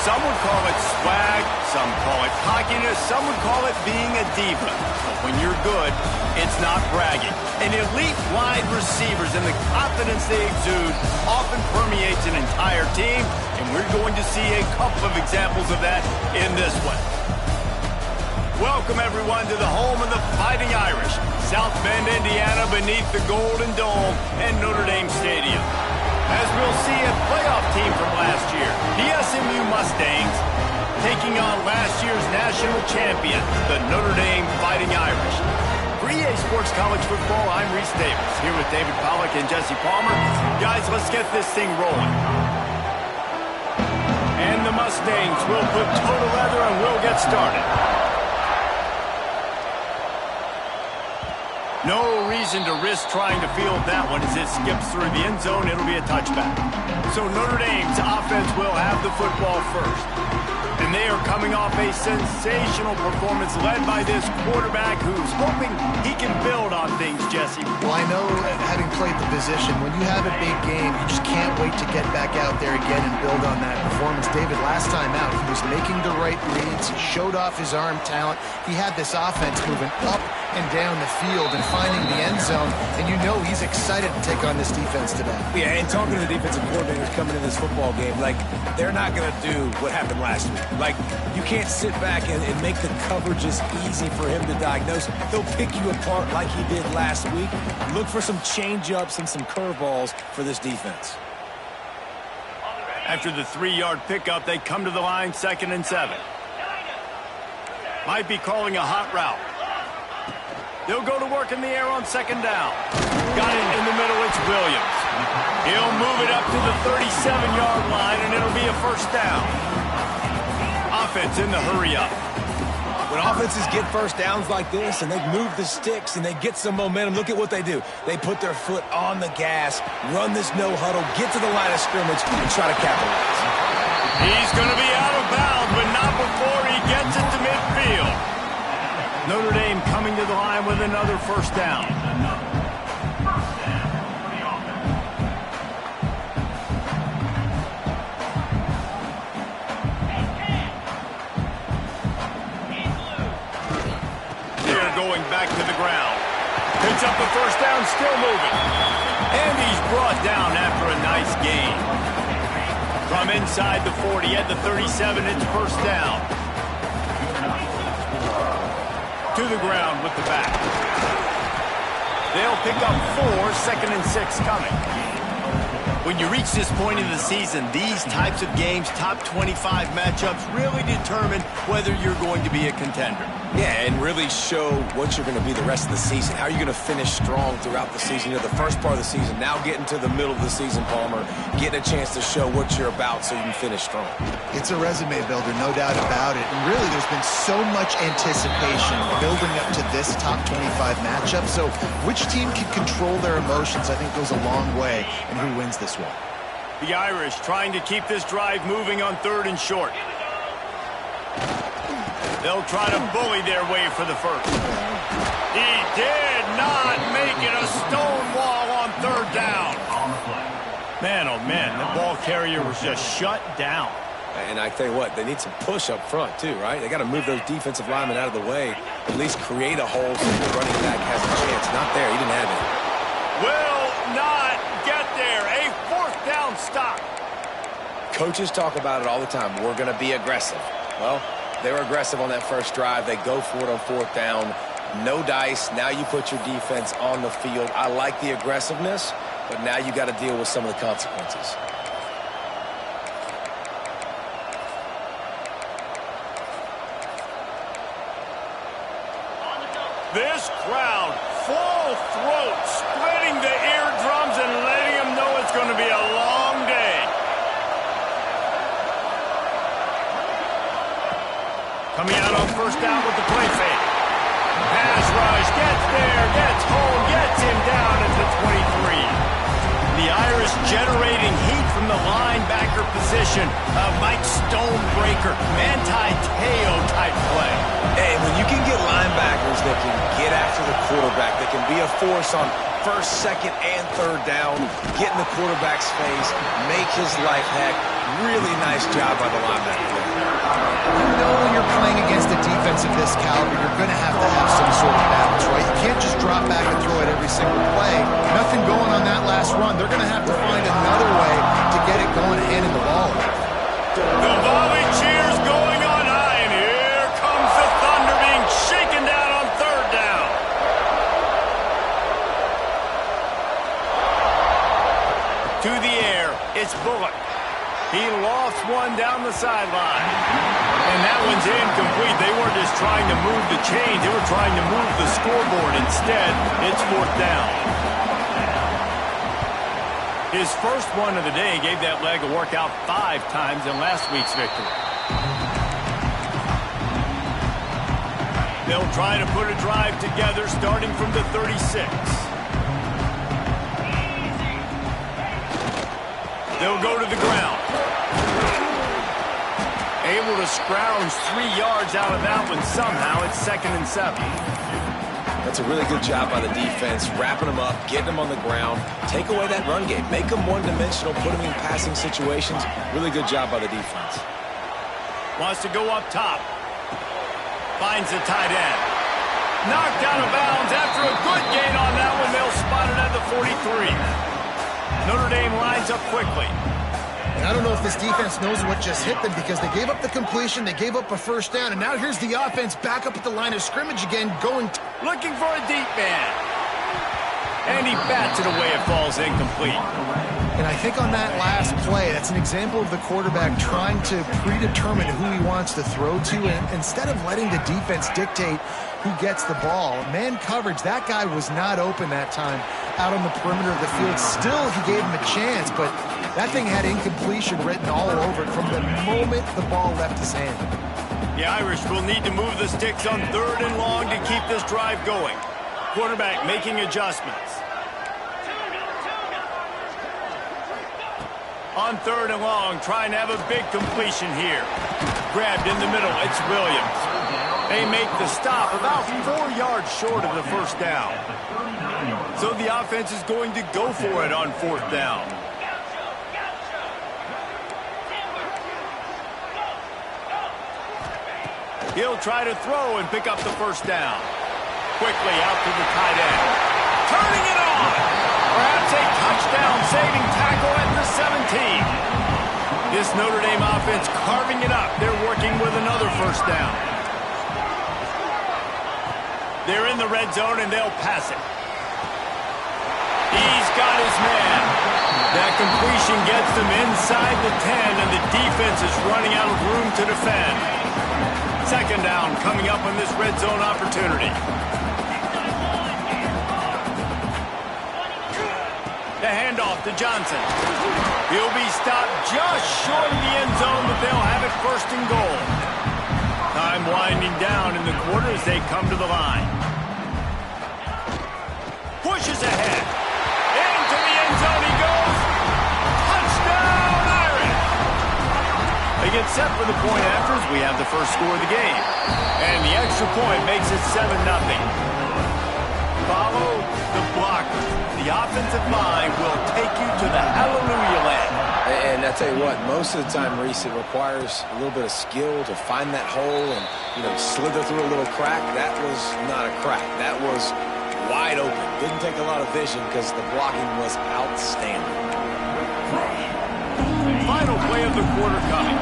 Some would call it swag, some call it cockiness, some would call it being a diva. But when you're good, it's not bragging. And elite wide receivers and the confidence they exude often permeates an entire team, and we're going to see a couple of examples of that in this one. Welcome, everyone, to the home of the Fighting Irish, South Bend, Indiana, beneath the Golden Dome and Notre Dame Stadium. As we'll see a playoff team from last year, the SMU Mustangs, taking on last year's national champion, the Notre Dame Fighting Irish. For EA Sports College Football, I'm Reese Davis, here with David Pollack and Jesse Palmer. Guys, let's get this thing rolling. And the Mustangs will put total leather and we'll get started. No reason to risk trying to field that one as it skips through the end zone. It'll be a touchback. So Notre Dame's offense will have the football first. And they are coming off a sensational performance led by this quarterback who's hoping he can build on things, Jesse. Well, I know, having played the position, when you have a big game, you just can't wait to get back out there again and build on that performance. David, last time out, he was making the right reads. He showed off his arm talent. He had this offense moving up and down the field and finding the end zone, and you know he's excited to take on this defense today. Yeah, and talking to the defensive coordinators coming in this football game, like, they're not going to do what happened last week. Like, you can't sit back and make the coverages easy for him to diagnose. He'll pick you apart like he did last week. Look for some change-ups and some curveballs for this defense. After the 3-yard pickup, they come to the line, 2nd and 7. Might be calling a hot route. They'll go to work in the air on 2nd down. Got it in the middle, it's Williams. He'll move it up to the 37-yard line, and it'll be a 1st down. Offense in the hurry-up. When offenses get 1st downs like this, and they move the sticks, and they get some momentum, look at what they do. They put their foot on the gas, run this no-huddle, get to the line of scrimmage, and try to capitalize. He's going to be out of bounds, but not before he gets it to midfield. Notre Dame coming to the line with another 1st down. They're going back to the ground. Picks up the 1st down, still moving. And he's brought down after a nice gain. From inside the 40 at the 37, it's 1st down. To the ground with the back. They'll pick up 4, 2nd and 6 coming. When you reach this point in the season, these types of games, top 25 matchups, really determine whether you're going to be a contender. Yeah, and really show what you're going to be the rest of the season. How are you going to finish strong throughout the season? You know, the first part of the season, now getting to the middle of the season, Palmer, getting a chance to show what you're about so you can finish strong. It's a resume builder, no doubt about it. And really, there's been so much anticipation building up to this top 25 matchup. So which team can control their emotions, I think, goes a long way in who wins this one. The Irish trying to keep this drive moving on 3rd and short. They'll try to bully their way for the 1st. He did not make it a stone wall on 3rd down. Man, oh man, the ball carrier was just shut down. And I tell you what, they need some push up front too, right? They got to move those defensive linemen out of the way, at least create a hole so the running back has a chance. Not there, he didn't have it. Will not get there. A 4th down stop. Coaches talk about it all the time. We're going to be aggressive. Well, they were aggressive on that 1st drive. They go for it on 4th down. No dice. Now you put your defense on the field. I like the aggressiveness, but now you got to deal with some of the consequences. This crowd, full throat, splitting the eardrums and letting them know it's going to be a long day. Coming out on 1st down with the play fake. Pass rush, gets there, gets home, gets him down at the 23. The Irish generating heat from the linebacker position. Mike Stonebreaker, Manti-Te'o type play. Hey, when you can get linebackers that can get after the quarterback, that can be a force on 1st, 2nd, and 3rd down, get in the quarterback's face, make his life heck, Really nice job by the linebacker there. You know when you're playing against a defense of this caliber, you're going to have some sort of balance, right? You can't just drop back and throw it every single play. Nothing going on that last run. They're going to have to find another way to get it going and handing the ball off. The volley cheers going on high, and here comes the Thunder being shaken down on third down. To the air, it's Bullock. He lost one down the sideline. And that one's incomplete. They weren't just trying to move the chains. They were trying to move the scoreboard. Instead, it's fourth down. His first one of the day gave that leg a workout 5 times in last week's victory. They'll try to put a drive together starting from the 36. They'll go to the ground. Able to scrounge 3 yards out of that one somehow. It's 2nd and 7. That's a really good job by the defense, wrapping them up, getting them on the ground, take away that run game, make them one-dimensional, put them in passing situations. Really good job by the defense. Wants to go up top. Finds the tight end. Knocked out of bounds after a good gain on that one. They'll spot it at the 43. Notre Dame lines up quickly. And I don't know if this defense knows what just hit them because they gave up the completion, they gave up a first down, and now here's the offense back up at the line of scrimmage again, looking for a deep man. And he bats it away. It falls incomplete. And I think on that last play, that's an example of the quarterback trying to predetermine who he wants to throw to, and instead of letting the defense dictate who gets the ball. Man coverage, that guy was not open that time out on the perimeter of the field. Still, he gave him a chance, but that thing had incompletion written all over it from the moment the ball left his hand. The Irish will need to move the sticks on 3rd and long to keep this drive going. Quarterback making adjustments. On 3rd and long, trying to have a big completion here. Grabbed in the middle, it's Williams. They make the stop about 4 yards short of the first down. So the offense is going to go for it on 4th down. He'll try to throw and pick up the first down. Quickly out to the tight end. Turning it on. Perhaps a touchdown-saving tackle at the 17. This Notre Dame offense carving it up. They're working with another first down. They're in the red zone, and they'll pass it. He's got his man. That completion gets them inside the 10, and the defense is running out of room to defend. 2nd down coming up on this red zone opportunity. The handoff to Johnson. He'll be stopped just short of the end zone, but they'll have it 1st and goal. Time winding down in the quarter as they come to the line. Pushes ahead. Into the end zone he goes. Touchdown, Irish! They get set for the point after as we have the first score of the game. And the extra point makes it 7-0. Follow the blocker. The offensive line will take you to the hallelujah land. And I tell you what, most of the time, Reese, it requires a little bit of skill to find that hole and, slither through a little crack. That was not a crack. That was wide open. Didn't take a lot of vision because the blocking was outstanding. Final play of the quarter coming.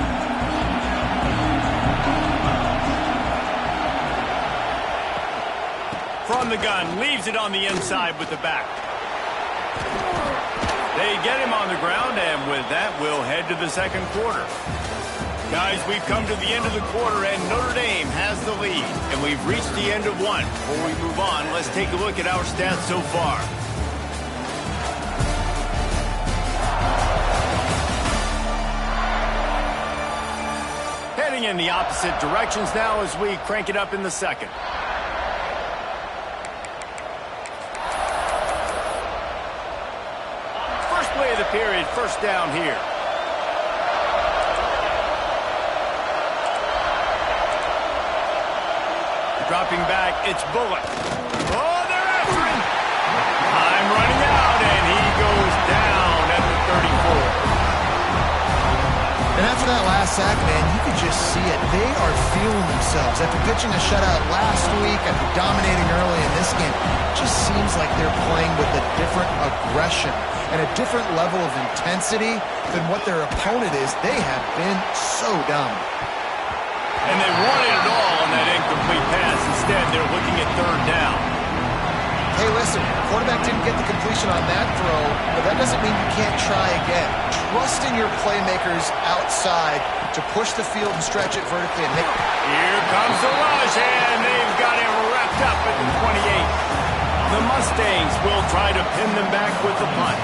From the gun, leaves it on the inside with the back. They get him on the ground, and with that, we'll head to the second quarter. Guys, we've come to the end of the quarter, and Notre Dame has the lead. And we've reached the end of one. Before we move on, let's take a look at our stats so far. Heading in the opposite directions now as we crank it up in the second. First play of the period, first down here. Dropping back, it's Bullock. Oh, they're after him. Time running out, and he goes down at the And after that last sack, man, you could just see it. They are feeling themselves. After pitching a shutout last week, after dominating early in this game, it just seems like they're playing with a different aggression and a different level of intensity than what their opponent is. They have been so dominant. And they wanted it all on that incomplete pass. Instead, they're looking at third down. Hey, listen, quarterback didn't get the completion on that throw, but that doesn't mean you can't try again. Trust in your playmakers outside to push the field and stretch it vertically. And here comes the rush, and they've got him wrapped up at the 28. The Mustangs will try to pin them back with the punt.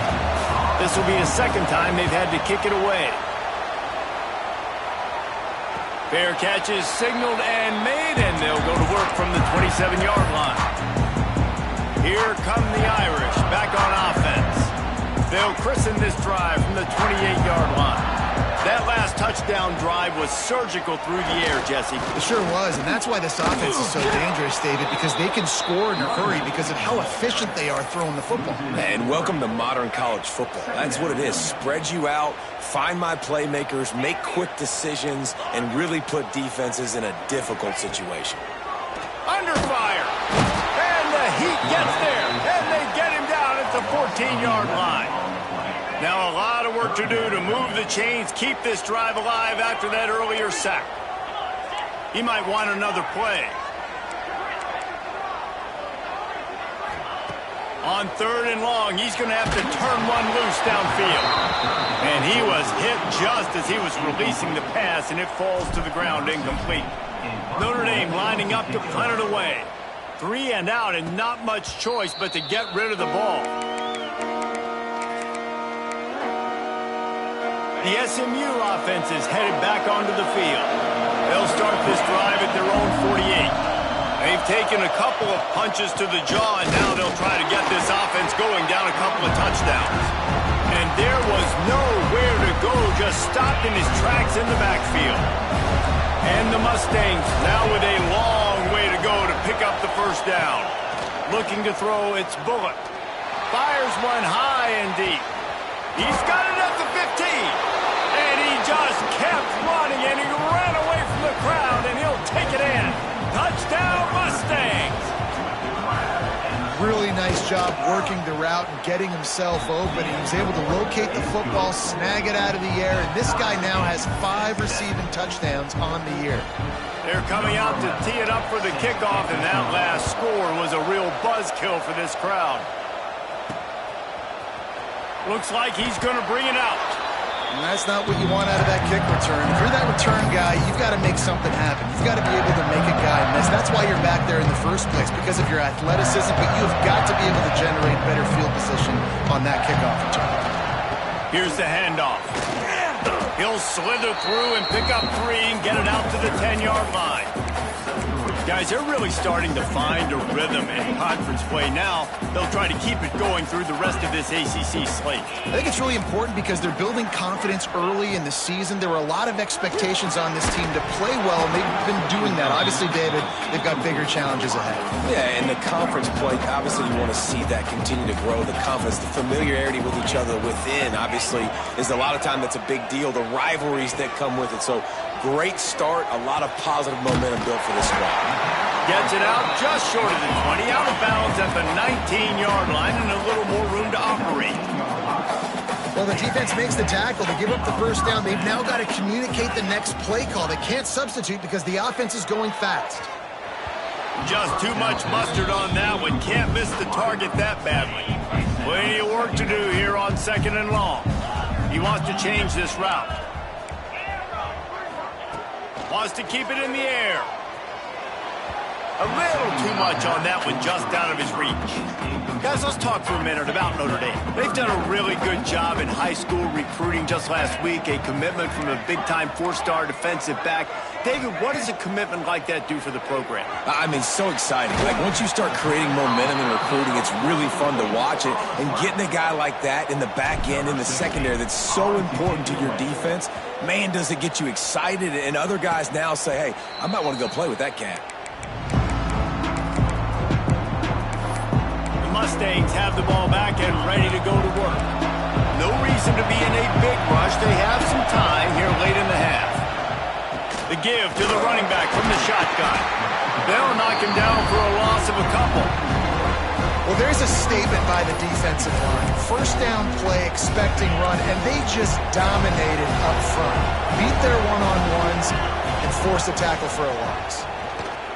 This will be the second time they've had to kick it away. Fair catch is signaled and made, and they'll go to work from the 27-yard line. Here come the Irish back on offense. They'll christen this drive from the 28-yard line. That last touchdown drive was surgical through the air, Jesse. It sure was, and that's why this offense is so dangerous, David, because they can score in a hurry because of how efficient they are throwing the football. And welcome to modern college football. That's what it is. Spread you out, find my playmakers, make quick decisions, and really put defenses in a difficult situation. Under fire. And the heat gets there, and they get him down at the 14-yard line. Now a lot of work to do to move the chains, keep this drive alive after that earlier sack. He might want another play. On third and long, he's going to have to turn one loose downfield. And he was hit just as he was releasing the pass, and it falls to the ground incomplete. Notre Dame lining up to punt it away. 3 and out, and not much choice but to get rid of the ball. The SMU offense is headed back onto the field. They'll start this drive at their own 48. They've taken a couple of punches to the jaw, and now they'll try to get this offense going down a couple of touchdowns. And there was nowhere to go, just stopped in his tracks in the backfield. And the Mustangs now with a long way to go to pick up the first down. Looking to throw, it's Bullock. Fires one high and deep. He's got it at the 15. And he just kept running, and he ran away from the crowd, and he'll take it in. Touchdown, Mustangs! Really nice job working the route and getting himself open. He was able to locate the football, snag it out of the air, and this guy now has 5 receiving touchdowns on the year. They're coming out to tee it up for the kickoff, and that last score was a real buzzkill for this crowd. Looks like he's going to bring it out. And that's not what you want out of that kick return. If you're that return guy, you've got to make something happen. You've got to be able to make a guy miss. That's why you're back there in the first place, because of your athleticism, but you've got to be able to generate better field position on that kickoff return. Here's the handoff. He'll slither through and pick up 3 and get it out to the 10-yard line. Guys, they're really starting to find a rhythm in conference play now. They'll try to keep it going through the rest of this ACC slate. I think it's really important because they're building confidence early in the season. There were a lot of expectations on this team to play well, and they've been doing that. Obviously, David, they've got bigger challenges ahead. Yeah, and the conference play, obviously you want to see that continue to grow. The confidence, the familiarity with each other within, obviously, is a lot of time that's a big deal. The rivalries that come with it. So, great start, a lot of positive momentum built for this squad. Gets it out just short of the 20, out of bounds at the 19-yard line, and a little more room to operate. Well, the defense makes the tackle. They give up the first down. They've now got to communicate the next play call. They can't substitute because the offense is going fast. Just too much mustard on that one. Can't miss the target that badly. Plenty of work to do here on 2nd and long. He wants to change this route. Wants to keep it in the air. A little too much on that one, just out of his reach. Guys, let's talk for a minute about Notre Dame. They've done a really good job in high school recruiting just last week, a commitment from a big-time 4-star defensive back. David, what does a commitment like that do for the program? I mean, so exciting. Like, once you start creating momentum in recruiting, it's really fun to watch it. And getting a guy like that in the back end, in the secondary, that's so important to your defense, man, does it get you excited. And other guys now say, hey, I might want to go play with that cat. Mustangs have the ball back and ready to go to work. No reason to be in a big rush. They have some time here late in the The give to the running back from the shotgun. They'll knock him down for a loss of a couple. Well, there's a statement by the defensive line. First down play, expecting run, and they just dominated up front. Beat their one-on-ones and forced a tackle for a loss.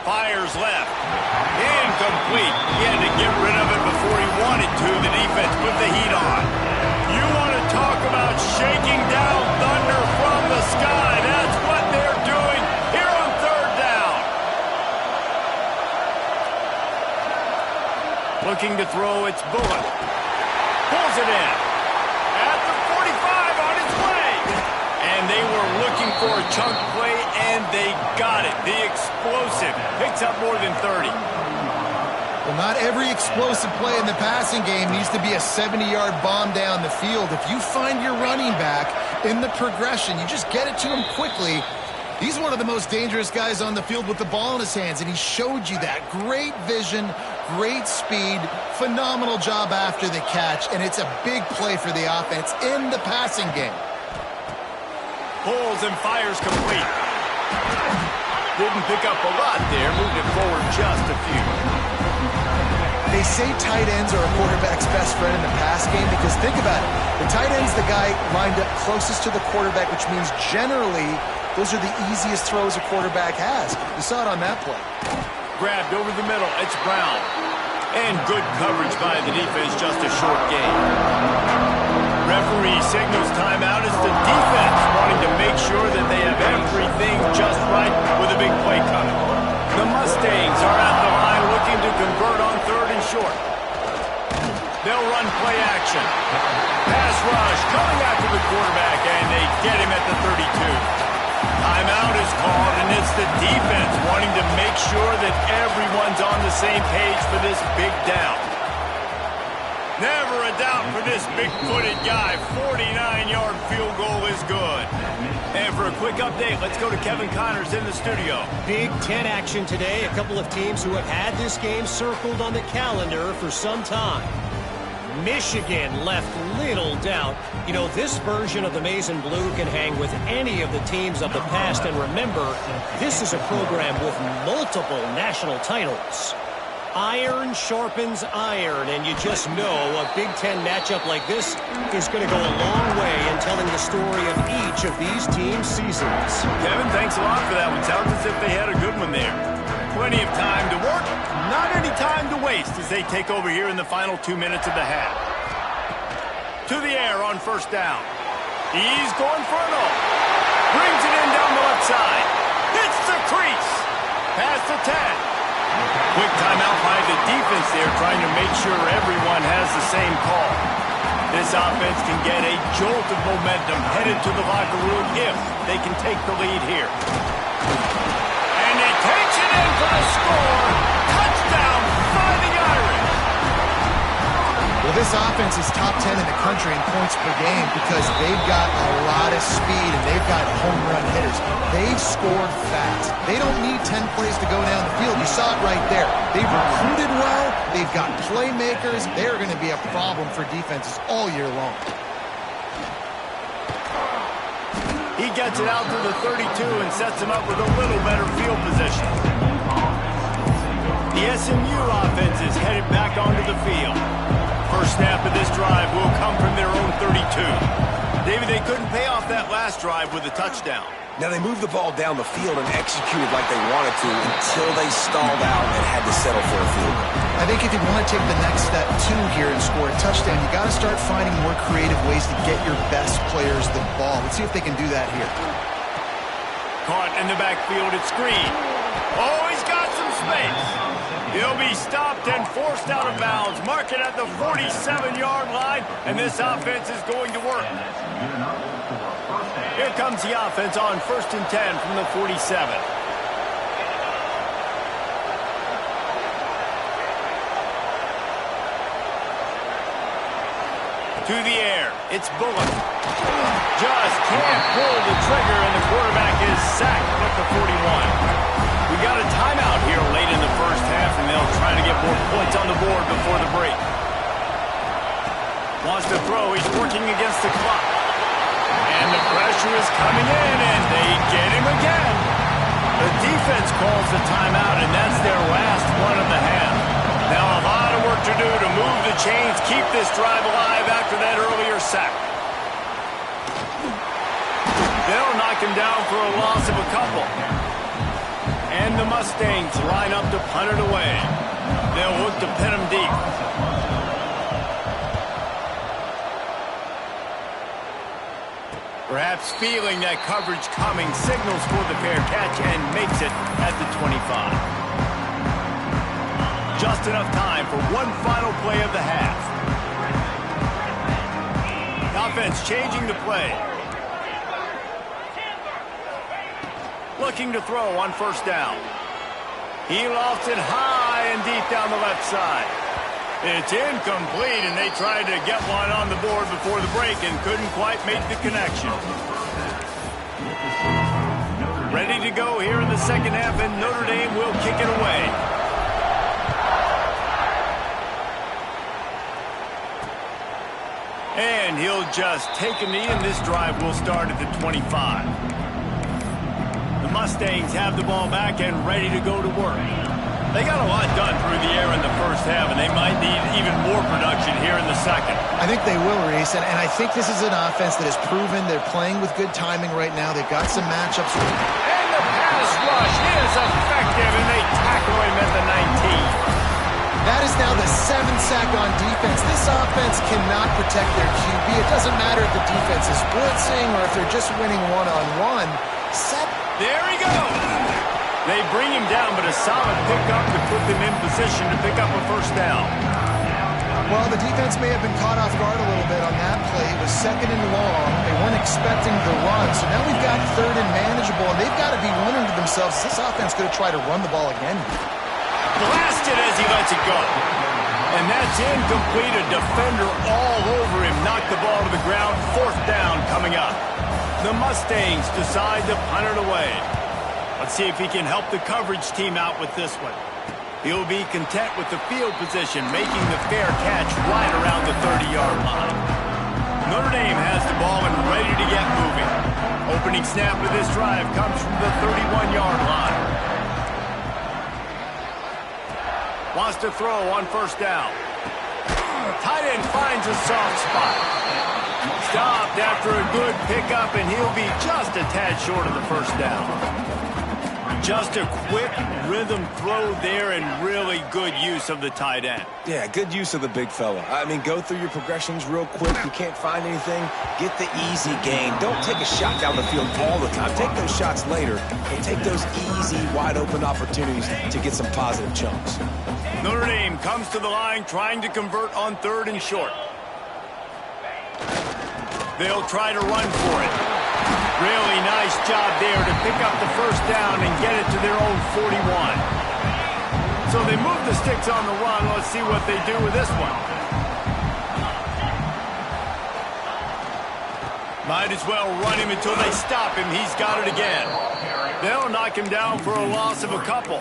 Fires left. Incomplete. He had to get rid of it before he wanted to. The defense put the heat on. You want to talk about shaking down thunder from the sky. That's what they're doing here on third down. Looking to throw, it's Bullock. Pulls it in. At the 45 on its way. And they were looking for a chunk play, and they got it. The explosive picks up more than 30. Well, not every explosive play in the passing game needs to be a 70-yard bomb down the field. If you find your running back in the progression, you just get it to him quickly. He's one of the most dangerous guys on the field with the ball in his hands, and he showed you that. Great vision, great speed, phenomenal job after the catch, and it's a big play for the offense in the passing game. Pulls and fires complete. Didn't pick up a lot there, moved it forward just a few. They say tight ends are a quarterback's best friend in the pass game because think about it. The tight end's the guy lined up closest to the quarterback, which means generally those are the easiest throws a quarterback has. You saw it on that play. Grabbed over the middle. It's Brown. And good coverage by the defense, just a short gain. Referee signals timeout as the defense wanting to make sure that they have everything just right with a big play coming. The Mustangs are at the line looking to convert on third and short. They'll run play action. Pass rush coming after the quarterback, and they get him at the 32. Timeout is called, and it's the defense wanting to make sure that everyone's on the same page for this big down. Never a doubt for this big-footed guy. 49-yard field goal is good. And for a quick update, let's go to Kevin Connors in the studio. Big Ten action today. A couple of teams who have had this game circled on the calendar for some time. Michigan left little doubt. You know, this version of the Maize and Blue can hang with any of the teams of the past. And remember, this is a program with multiple national titles. Iron sharpens iron, and you just know a Big Ten matchup like this is going to go a long way in telling the story of each of these teams' seasons. Kevin, thanks a lot for that one. Sounds as if they had a good one there. Plenty of time to work, not any time to waste as they take over here in the final 2 minutes of the half. To the air on first down. He's going for it all. Brings it in down the left side. Hits the crease. Past the 10. Quick timeout by the defense there, trying to make sure everyone has the same call. This offense can get a jolt of momentum headed to the locker room if they can take the lead here. And he takes it in for the score. Touchdown, Fighting Irish. Well, this offense is top 10 in the country in points per game because they've got a lot of speed and they've got home run hitters. They've scored fast. They don't need 10 plays to go down the field. You saw it right there. They've recruited well. They've got playmakers. They're going to be a problem for defenses all year long. He gets it out to the 32 and sets him up with a little better field position. The SMU offense is headed back onto the field. First snap of this drive will come from their own 32. David, they couldn't pay off that last drive with a touchdown. Now, they moved the ball down the field and executed like they wanted to until they stalled out and had to settle for a field goal. I think if you want to take the next step, too, here and score a touchdown, you got to start finding more creative ways to get your best players the ball. Let's see if they can do that here. Caught in the backfield at screen. Oh, he's got some space. He'll be stopped and forced out of bounds. Mark it at the 47-yard line, and this offense is going to work. Here comes the offense on 1st and 10 from the 47. To the air, it's Bullock. Just can't pull the trigger, and the quarterback is sacked at the 41. We got a timeout here late in the first half, and they'll try to get more points on the board before the break. Wants to throw. He's working against the clock. And the pressure is coming in, and they get him again. The defense calls the timeout, and that's their last one of the half. Now a lot of work to do to move the chains, keep this drive alive after that earlier sack. They'll knock him down for a loss of a couple. And the Mustangs line up to punt it away. They'll look to pin him deep. Perhaps feeling that coverage coming, signals for the fair catch and makes it at the 25. Just enough time for one final play of the half. The offense changing the play. Looking to throw on first down. He lofts it high and deep down the left side. It's incomplete, and they tried to get one on the board before the break and couldn't quite make the connection. Ready to go here in the second half, and Notre Dame will kick it away. And he'll just take a knee, and this drive will start at the 25. The Mustangs have the ball back and ready to go to work. They got a lot done through the air in the first half, and they might need even more production here in the second. I think they will, Reese, and I think this is an offense that has proven they're playing with good timing right now. They've got some matchups. And the pass rush is effective, and they tackle him at the 19. That is now the 7th sack on defense. This offense cannot protect their QB. It doesn't matter if the defense is blitzing or if they're just winning one-on-one. There he goes. They bring him down, but a solid pickup to put them in position to pick up a first down. Well, the defense may have been caught off guard a little bit on that play. It was 2nd and long. They weren't expecting the run, so now we've got 3rd and manageable, and they've got to be wondering to themselves, is this offense going to try to run the ball again? Blasted as he lets it go. And that's incomplete. A defender all over him. Knocked the ball to the ground. 4th down coming up. The Mustangs decide to punt it away. Let's see if he can help the coverage team out with this one. He'll be content with the field position, making the fair catch right around the 30-yard line. Notre Dame has the ball and ready to get moving. Opening snap of this drive comes from the 31-yard line. Wants to throw on first down. Tight end finds a soft spot. Stopped after a good pickup, and he'll be just a tad short of the first down. Just a quick rhythm throw there and really good use of the tight end. Yeah, good use of the big fella. I mean, go through your progressions real quick. You can't find anything, get the easy gain. Don't take a shot down the field all the time. Take those shots later, but take those easy, wide-open opportunities to get some positive chunks. Notre Dame comes to the line trying to convert on 3rd and short. They'll try to run for it. Really nice job there to pick up the first down and get it to their own 41. So they move the sticks on the run. Let's see what they do with this one. Might as well run him until they stop him. He's got it again. They'll knock him down for a loss of a couple.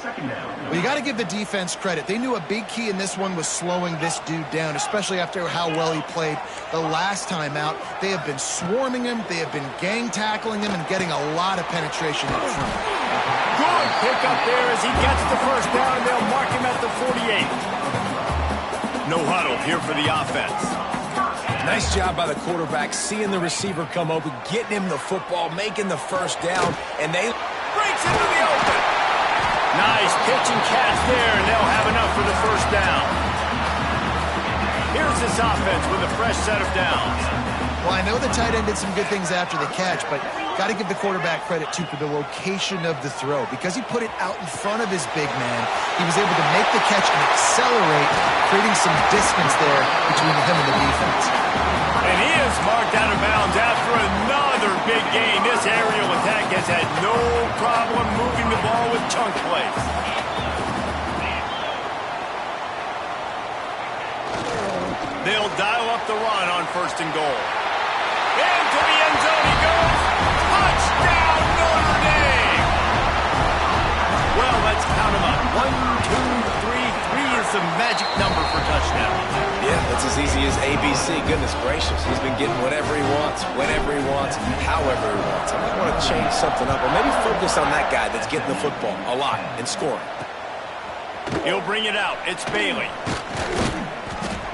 Well, you got to give the defense credit. They knew a big key in this one was slowing this dude down, especially after how well he played the last time out. They have been swarming him. They have been gang tackling him and getting a lot of penetration in front. Good pickup there as he gets the first down. They'll mark him at the 48. No huddle here for the offense. Nice job by the quarterback, seeing the receiver come open, getting him the football, making the first down, and they breaks into the open. Nice pitch and catch there, and they'll have enough for the first down. Here's this offense with a fresh set of downs. Well, I know the tight end did some good things after the catch, but got to give the quarterback credit, too, for the location of the throw. Because he put it out in front of his big man, he was able to make the catch and accelerate, creating some distance there between him and the defense. And he is marked out of bounds after another big gain. This aerial attack has had no problem moving the ball with chunk plays. They'll dial up the run on 1st and goal. Into the end zone he goes. Touchdown, Notre Dame! Well, let's count them up. 1, 2, 3. 3 is the magic number for touchdowns. Yeah, It's as easy as ABC. Goodness gracious. He's been getting whatever he wants, whenever he wants, however he wants. I might want to change something up or maybe focus on that guy that's getting the football a lot and scoring. He'll bring it out. It's Bailey.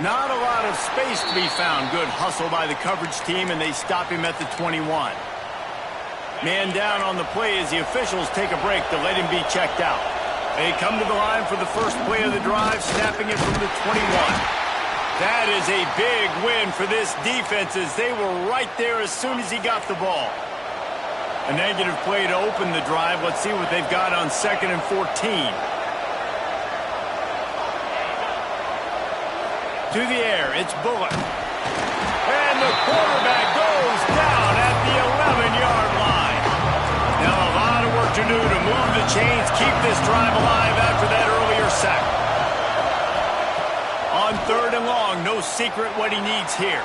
Not a lot of space to be found. Good hustle by the coverage team, and they stop him at the 21. Man down on the play as the officials take a break to let him be checked out. They come to the line for the first play of the drive, snapping it from the 21. That is a big win for this defense as they were right there as soon as he got the ball. A negative play to open the drive. Let's see what they've got on 2nd and 14. To the air, it's Bullock. And the quarterback goes down at the 11-yard line. Now a lot of work to do to move the chains, keep this drive alive after that earlier sack. On 3rd and long, no secret what he needs here.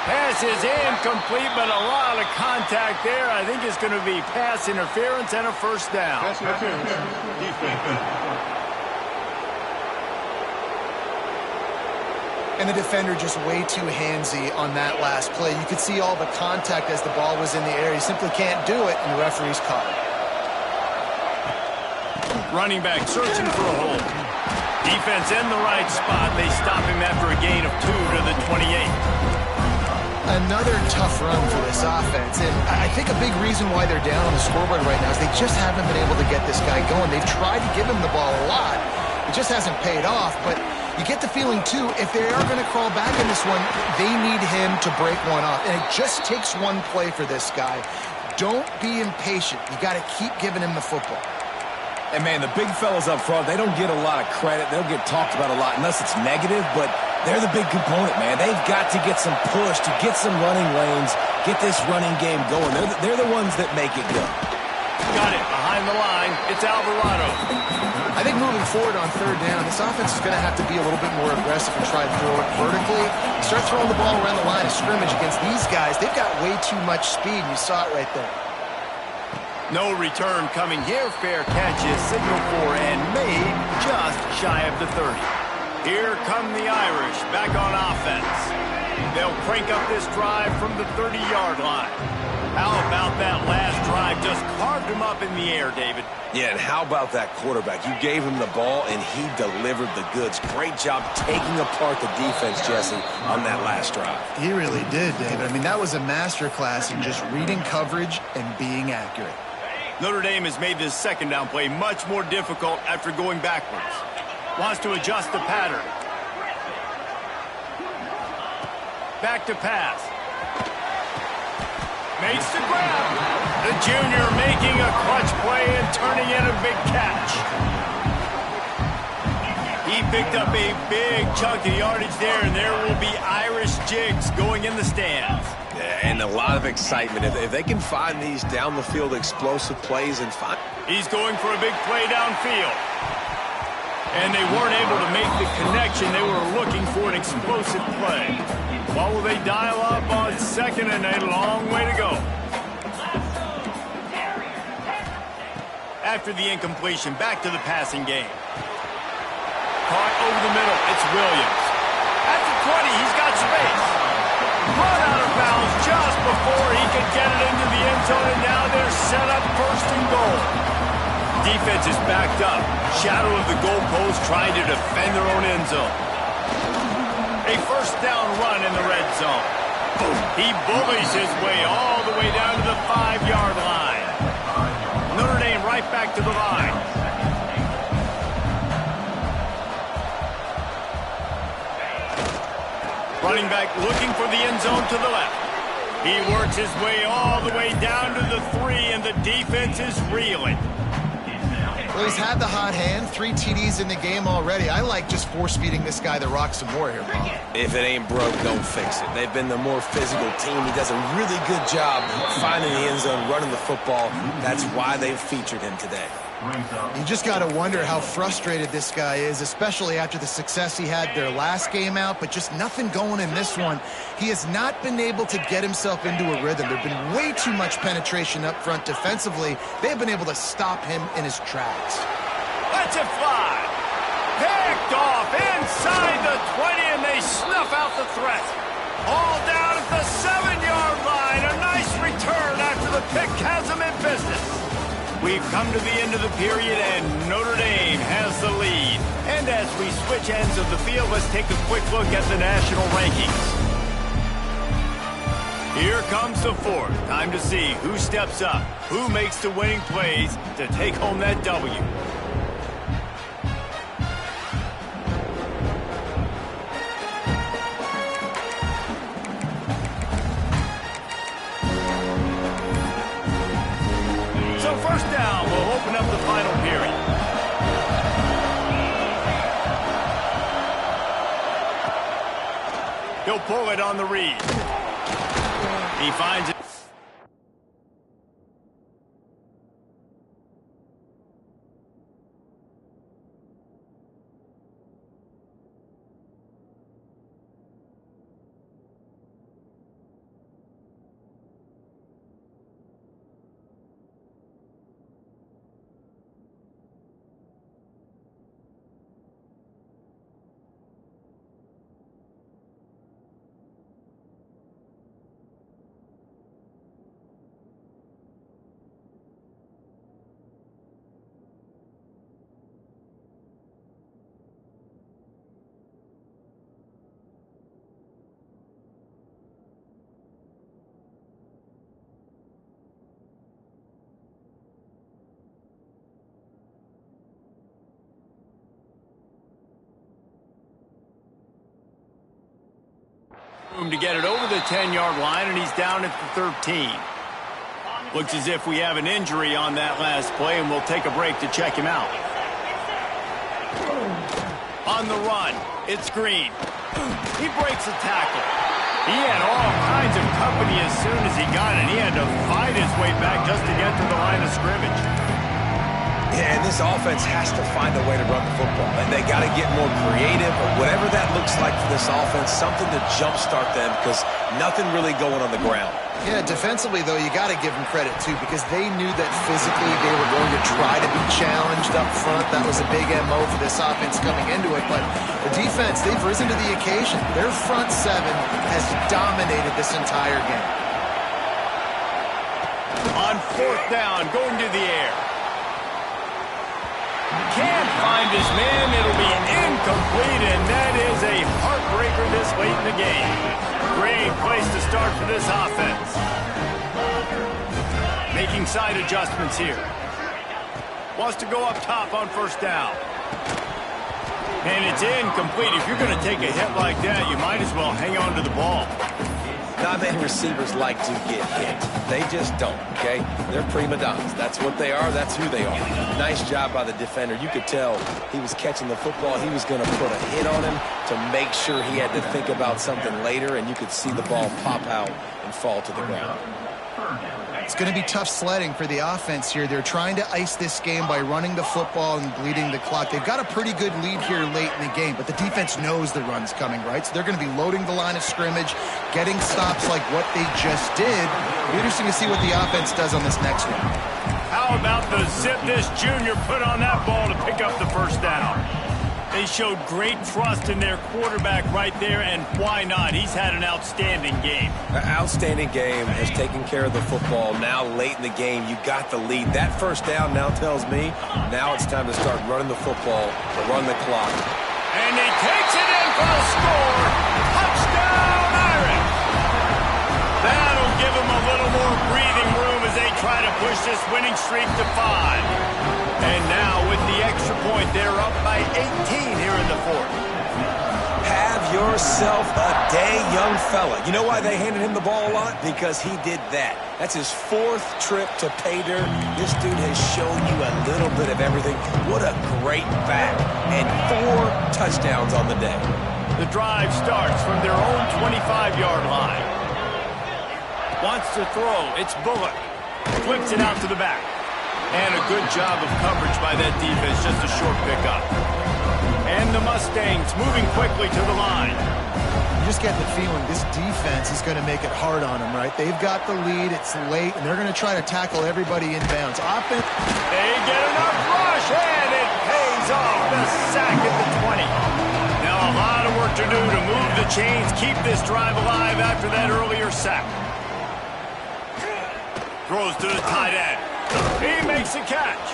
Pass is incomplete, but a lot of contact there. I think it's going to be pass interference and a first down. Pass interference. Defense. And the defender just way too handsy on that last play. You could see all the contact as the ball was in the air. He simply can't do it, and the referee's caught it. Running back searching for a hole. Defense in the right spot. They stop him after a gain of 2 to the 28. Another tough run for this offense, and I think a big reason why they're down on the scoreboard right now is they just haven't been able to get this guy going. They've tried to give him the ball a lot. It just hasn't paid off, but you get the feeling, too, if they are going to crawl back in this one, they need him to break one off. And it just takes one play for this guy. Don't be impatient. You got to keep giving him the football. And, man, the big fellas up front, they don't get a lot of credit. They'll get talked about a lot unless it's negative, but they're the big component, man. They've got to get some push, to get some running lanes, get this running game going. They're the ones that make it go. Got it behind the line. It's Alvarado. I think moving forward on 3rd down, this offense is going to have to be a little bit more aggressive and try to throw it vertically. Start throwing the ball around the line of scrimmage against these guys. They've got way too much speed, and you saw it right there. No return coming here. Fair catch is signaled for and made just shy of the 30. Here come the Irish back on offense. They'll crank up this drive from the 30-yard line. How about that last drive? Just carved him up in the air, David. Yeah, and how about that quarterback? You gave him the ball, and he delivered the goods. Great job taking apart the defense, Jesse, on that last drive. He really did, David. I mean, that was a masterclass in just reading coverage and being accurate. Notre Dame has made this 2nd down play much more difficult after going backwards. Wants to adjust the pattern. Back to pass. Makes the grab. The junior making a clutch play and turning in a big catch. He picked up a big chunk of yardage there, and there will be Irish jigs going in the stands. Yeah, and a lot of excitement. If they can find these down-the-field explosive plays and find... He's going for a big play downfield. And they weren't able to make the connection. They were looking for an explosive play. What will they dial up on 2nd and a long way to go? After the incompletion, back to the passing game. Caught over the middle. It's Williams. At the 20, he's got space. Run out of bounds just before he could get it into the end zone, and now they're set up 1st and goal. Defense is backed up. Shadow of the goalpost trying to defend their own end zone. A 1st down run in the red zone. He bullies his way all the way down to the 5-yard line. Notre Dame right back to the line. Running back looking for the end zone to the left. He works his way all the way down to the 3, and the defense is reeling. Well, he's had the hot hand, 3 TDs in the game already. I like just force-feeding this guy the rock some more here, Bob. If it ain't broke, don't fix it. They've been the more physical team. He does a really good job finding the end zone, running the football. That's why they've featured him today. You just got to wonder how frustrated this guy is, especially after the success he had their last game out, but just nothing going in this one. He has not been able to get himself into a rhythm. There's been way too much penetration up front defensively. They've been able to stop him in his tracks. Let's it fly. Picked off inside the 20, and they snuff out the threat. All down at the 7-yard line. A nice return after the pick has them in business. We've come to the end of the period, and Notre Dame has the lead. And as we switch ends of the field, let's take a quick look at the national rankings. Here comes the fourth. Time to see who steps up, who makes the winning plays to take home that W. So first down, we'll open up the final period. He'll pull it on the read. He finds it. To get it over the 10-yard line, and he's down at the 13. Looks as if we have an injury on that last play, and we'll take a break to check him out. On the run, it's Green. He breaks a tackle. He had all kinds of company as soon as he got it. He had to fight his way back just to get to the line of scrimmage. Yeah, and this offense has to find a way to run the football. And they got to get more creative, or whatever that looks like for this offense, something to jumpstart them, because nothing really going on the ground. Yeah, defensively, though, you got to give them credit, too, because they knew that physically they were going to try to be challenged up front. That was a big MO for this offense coming into it. But the defense, they've risen to the occasion. Their front seven has dominated this entire game. On fourth down, going to the air. Can't find his man. It'll be incomplete, and that is a heartbreaker this late in the game. Great place to start for this offense. Making side adjustments here. Wants to go up top on first down. And it's incomplete. If you're going to take a hit like that, you might as well hang on to the ball. Not many receivers like to get hit. They just don't, okay? They're prima donnas. That's what they are. That's who they are. Nice job by the defender. You could tell he was catching the football. He was going to put a hit on him to make sure he had to think about something later, and you could see the ball pop out and fall to the ground. It's going to be tough sledding for the offense here. They're trying to ice this game by running the football and bleeding the clock. They've got a pretty good lead here late in the game, but the defense knows the run's coming, right? So they're going to be loading the line of scrimmage, getting stops like what they just did. It'll be interesting to see what the offense does on this next one. How about the zip this junior put on that ball to pick up the first down? They showed great trust in their quarterback right there, and why not? He's had an outstanding game. An outstanding game, has taken care of the football. Now late in the game, you got the lead. That first down now tells me now it's time to start running the football, run the clock. And he takes it in for the score. Touchdown, Irish. That'll give him a little more breathing room as they try to push this winning streak to 5. And now with the extra point, they're up by 18 here in the fourth. Have yourself a day, young fella. You know why they handed him the ball a lot? Because he did that. That's his fourth trip to pay dirt. This dude has shown you a little bit of everything. What a great back. And 4 touchdowns on the day. The drive starts from their own 25-yard line. Wants to throw. It's Bullock. Flips it out to the back. And a good job of coverage by that defense, just a short pickup. And the Mustangs moving quickly to the line. You just get the feeling this defense is going to make it hard on them, right? They've got the lead, it's late, and they're going to try to tackle everybody inbounds. Offense. They get enough rush, and it pays off. The sack at the to do to move the chains, keep this drive alive after that earlier sack. Throws to the tight end. He makes the catch.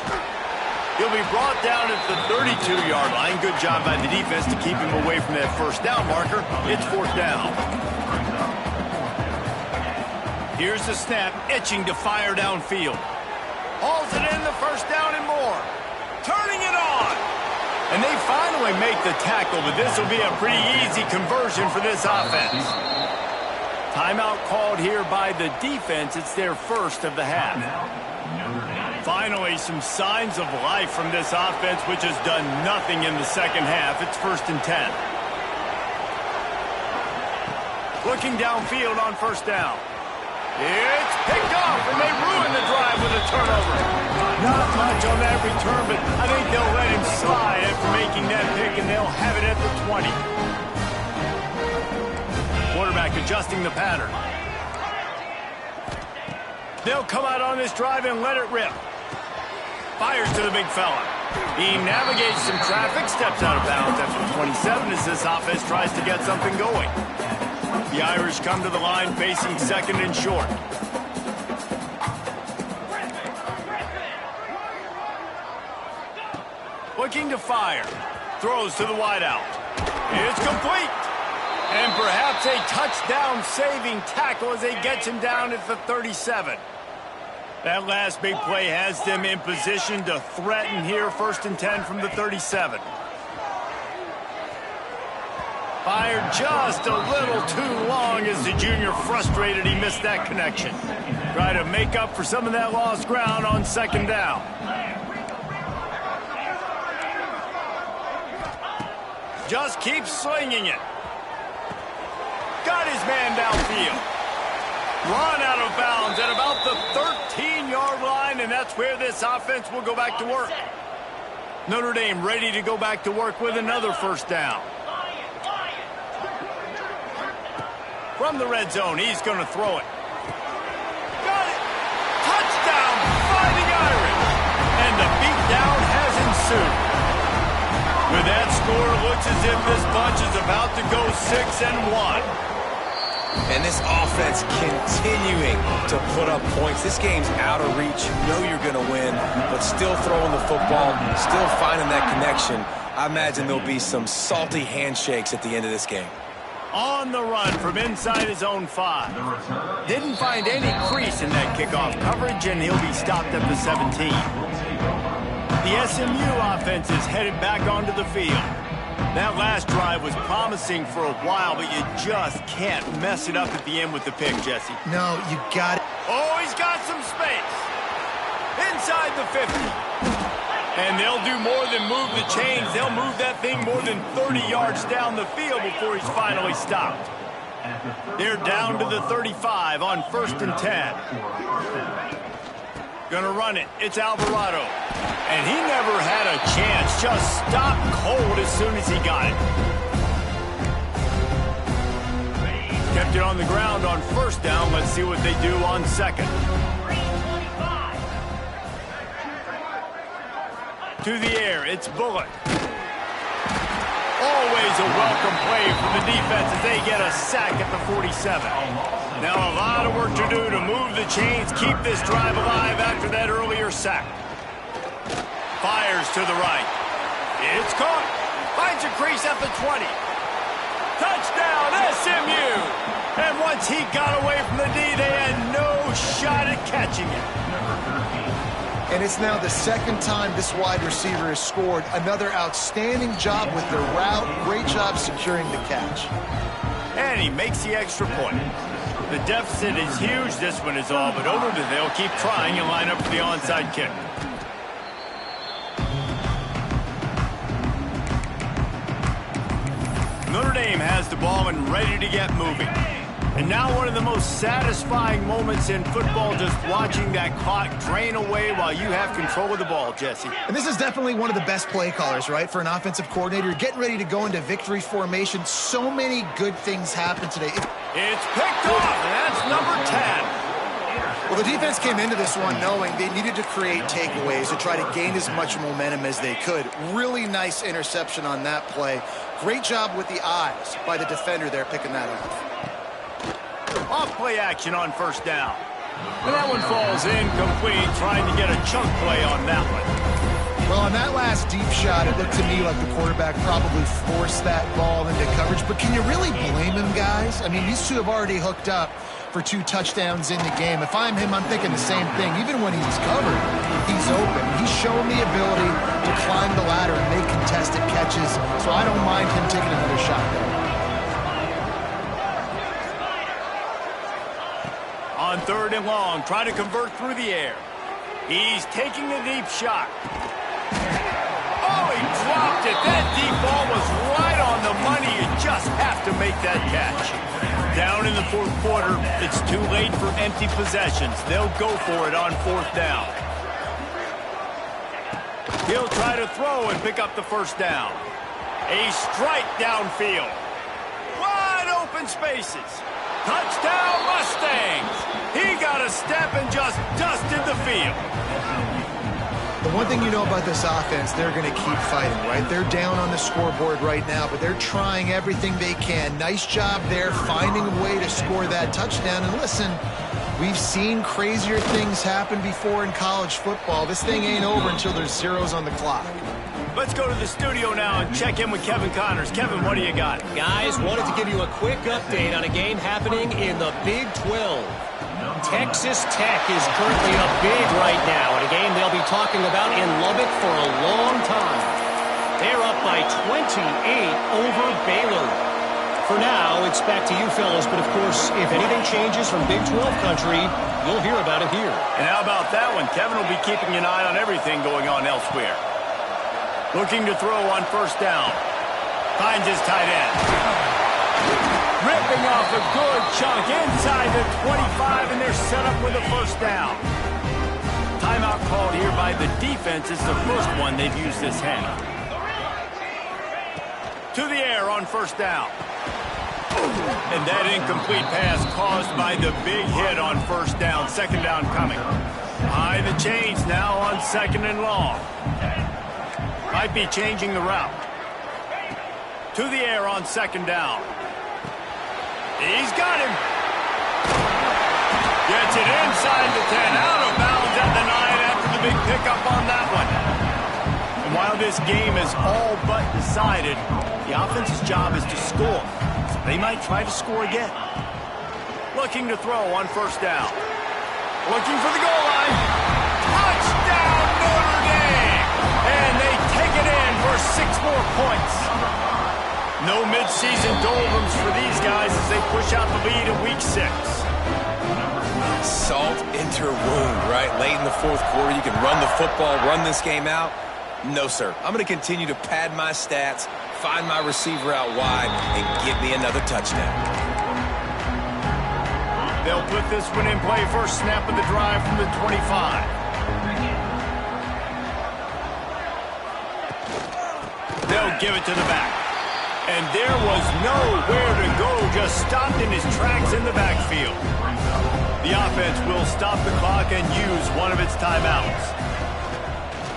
He'll be brought down at the 32-yard line. Good job by the defense to keep him away from that first down marker. It's fourth down. Here's the snap, itching to fire downfield. Hauls it in, the first down and more. Turning it on. And they finally make the tackle, but this will be a pretty easy conversion for this offense. Timeout called here by the defense. It's their first of the half. Finally, some signs of life from this offense, which has done nothing in the second half. It's 1st and 10. Looking downfield on first down. It's picked off, and they ruin the drive with a turnover. Not much on that return, but I think they'll let him slide after making that pick, and they'll have it at the 20. Quarterback adjusting the pattern. They'll come out on this drive and let it rip. Fires to the big fella. He navigates some traffic, steps out of bounds after 27 as this offense tries to get something going. The Irish come to the line facing 2nd and short. Looking to fire. Throws to the wideout. It's complete. And perhaps a touchdown-saving tackle as they get him down at the 37. That last big play has them in position to threaten here, 1st and 10 from the 37. Fired just a little too long as the junior frustrated he missed that connection. Try to make up for some of that lost ground on 2nd down. Just keeps slinging it. Got his man downfield. Run out of bounds at about the 13-yard line, and that's where this offense will go back to work. Notre Dame ready to go back to work with another 1st down. From the red zone, he's going to throw it. Got it! Touchdown, Fighting Irish! And the beatdown has ensued. With that score, it looks as if this bunch is about to go 6-1. And this offense continuing to put up points. This game's out of reach. You know you're going to win, but still throwing the football, still finding that connection. I imagine there'll be some salty handshakes at the end of this game. On the run from inside his own 5. Didn't find any crease in that kickoff coverage, and he'll be stopped at the 17. The SMU offense is headed back onto the field. That last drive was promising for a while, but you just can't mess it up at the end with the pick, Jesse. No, you got it. Oh, he's got some space. Inside the 50. And they'll do more than move the chains. They'll move that thing more than 30 yards down the field before he's finally stopped. They're down to the 35 on 1st and 10. Gonna run it. It's Alvarado. And he never had a chance. Just stopped cold as soon as he got it. Kept it on the ground on 1st down. Let's see what they do on 2nd. To the air, it's Bullock. Always a welcome play from the defense as they get a sack at the 47. Now a lot of work to do to move the chains, keep this drive alive after that earlier sack. Fires to the right. It's caught. Finds a crease at the 20. Touchdown, SMU! And once he got away from the D, they had no shot at catching it. And it's now the 2nd time this wide receiver has scored. Another outstanding job with the route. Great job securing the catch. And he makes the extra point. The deficit is huge. This one is all but over, but they'll keep trying and line up for the onside kick. Notre Dame has the ball and ready to get moving. And now one of the most satisfying moments in football, just watching that clock drain away while you have control of the ball, Jesse. And this is definitely one of the best play callers, right, for an offensive coordinator. You're getting ready to go into victory formation. So many good things happen today. It's picked off, and that's number 10. Well, the defense came into this one knowing they needed to create takeaways to try to gain as much momentum as they could. Really nice interception on that play. Great job with the eyes by the defender there picking that off. Off play action on first down. And that one falls incomplete, trying to get a chunk play on that one. Well, on that last deep shot, it looked to me like the quarterback probably forced that ball into coverage. But can you really blame him, guys? I mean, these two have already hooked up for 2 touchdowns in the game. If I'm him, I'm thinking the same thing. Even when he's covered, he's open. He's shown the ability to climb the ladder and make contested catches, so I don't mind him taking another shot there. On 3rd and long, trying to convert through the air. He's taking the deep shot. Oh, he dropped it. That deep ball was right on the money. You just have to make that catch. Down in the 4th quarter, it's too late for empty possessions. They'll go for it on 4th down. He'll try to throw and pick up the 1st down. A strike downfield. Wide open spaces. Touchdown Mustangs! He got a step and just dusted the field. The one thing you know about this offense, they're going to keep fighting, right? They're down on the scoreboard right now, but they're trying everything they can. Nice job there, finding a way to score that touchdown. And listen, we've seen crazier things happen before in college football. This thing ain't over until there's zeros on the clock. Let's go to the studio now and check in with Kevin Connors. Kevin, what do you got? Guys, wanted to give you a quick update on a game happening in the Big 12. Texas Tech is currently up big right now in a game they'll be talking about in Lubbock for a long time. They're up by 28 over Baylor. For now, it's back to you fellas, but of course, if anything changes from Big 12 country, you'll hear about it here. And how about that one? Kevin will be keeping an eye on everything going on elsewhere. Looking to throw on 1st down. Finds his tight end. Ripping off a good chunk inside the 25, and they're set up with a 1st down. Timeout called here by the defense. It's the first one they've used this half. To the air on 1st down. And that incomplete pass caused by the big hit on 1st down. 2nd down coming. High the chains now on 2nd and long. Might be changing the route. To the air on 2nd down. He's got him. Gets it inside the 10. Out of bounds at the 9 after the big pickup on that one. And while this game is all but decided, the offense's job is to score. So they might try to score again. Looking to throw on 1st down. Looking for the goal line. Touchdown Notre Dame! And they take it in for 6 more points. No midseason doldrums for these guys as they push out the lead in Week 6. Salt into her wound, right? Late in the 4th quarter, you can run the football, run this game out. No, sir. I'm going to continue to pad my stats, find my receiver out wide, and get me another touchdown. They'll put this one in play. First snap of the drive from the 25. They'll give it to the back. And there was nowhere to go, just stopped in his tracks in the backfield. The offense will stop the clock and use one of its timeouts.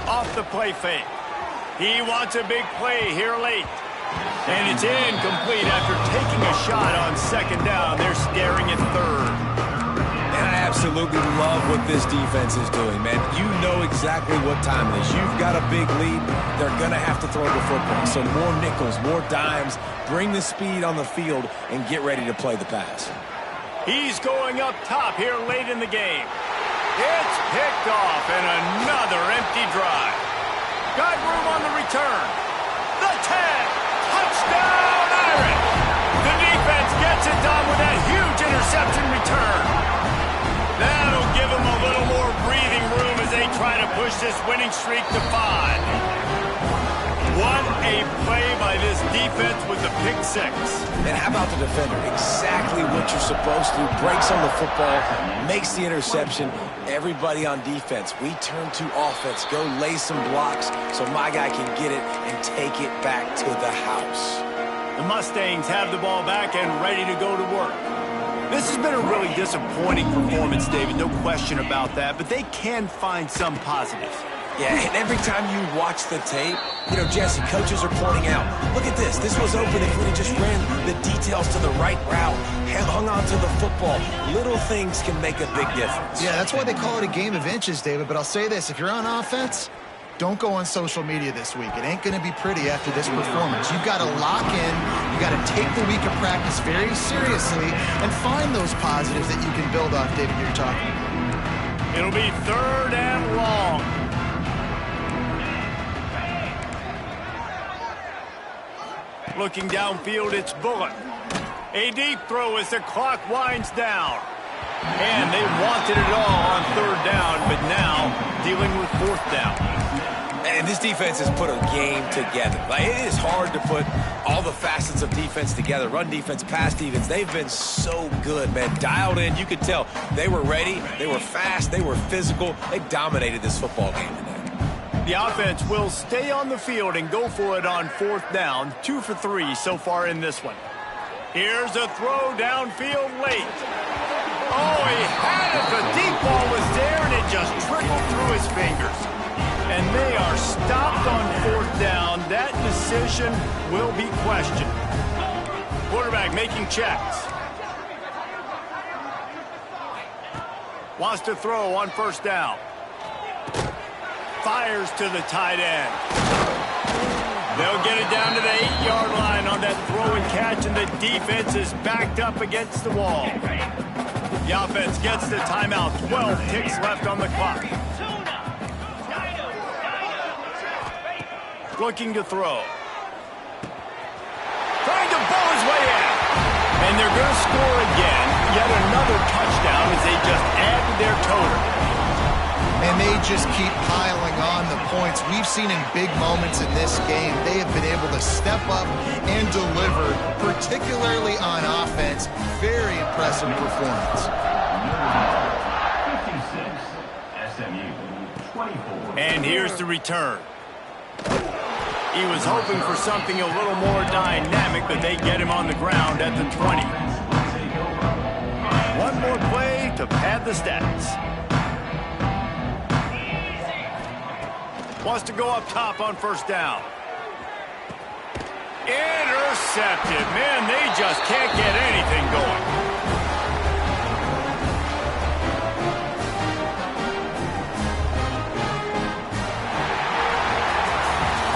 Off the play fake. He wants a big play here late. And it's incomplete after taking a shot on 2nd down. They're staring at 3rd. And I absolutely love what this defense is doing, man. You know exactly what time it is. You've got a big lead. They're going to have to throw the football. So more nickels, more dimes, bring the speed on the field, and get ready to play the pass. He's going up top here late in the game. It's picked off, and another empty drive. Got room on the return. The 10. Touchdown, Irish. The defense gets it done with that huge interception return. That'll give them a little more breathing room as they try to push this winning streak to 5. What a play by this defense with the pick 6. And how about the defender? Exactly what you're supposed to do. Breaks on the football, makes the interception. Everybody on defense, we turn to offense. Go lay some blocks so my guy can get it and take it back to the house. The Mustangs have the ball back and ready to go to work. This has been a really disappointing performance, David, no question about that, but they can find some positives. Yeah, and every time you watch the tape, you know, Jesse, coaches are pointing out, look at this. This was open if we just ran the details to the right route, hung on to the football. Little things can make a big difference. Yeah, that's why they call it a game of inches, David. But I'll say this, if you're on offense, don't go on social media this week. It ain't going to be pretty after this performance. You've got to lock in. You've got to take the week of practice very seriously and find those positives that you can build off, David, you're talking about. It'll be 3rd and long. Looking downfield, it's Bullock. A deep throw as the clock winds down. And they wanted it all on 3rd down, but now dealing with 4th down. And this defense has put a game together. Like, it is hard to put all the facets of defense together. Run defense, pass defense. They've been so good, man. Dialed in. You could tell they were ready. They were fast. They were physical. They dominated this football game today. The offense will stay on the field and go for it on 4th down. 2 for 3 so far in this one. Here's a throw downfield late. Oh, he had it. The deep ball was there, and it just trickled through his fingers. And they are stopped on 4th down. That decision will be questioned. Quarterback making checks. Wants to throw on 1st down. Fires to the tight end. They'll get it down to the 8-yard line on that throw and catch, and the defense is backed up against the wall. The offense gets the timeout. 12 ticks left on the clock. Looking to throw. Trying to bowl his way in. And they're going to score again. Yet another touchdown as they just add to their total. And they just keep piling on the points. We've seen in big moments in this game, they have been able to step up and deliver, particularly on offense. Very impressive performance. 56, SMU, 24. And here's the return. He was hoping for something a little more dynamic, but they get him on the ground at the 20. One more play to pad the stats. Wants to go up top on 1st down. Intercepted. Man, they just can't get anything going.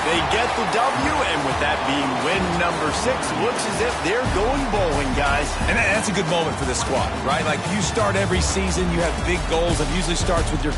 They get the W, and with that being win number 6, looks as if they're going bowling, guys. And that's a good moment for this squad, right? Like, you start every season, you have big goals. It usually starts with your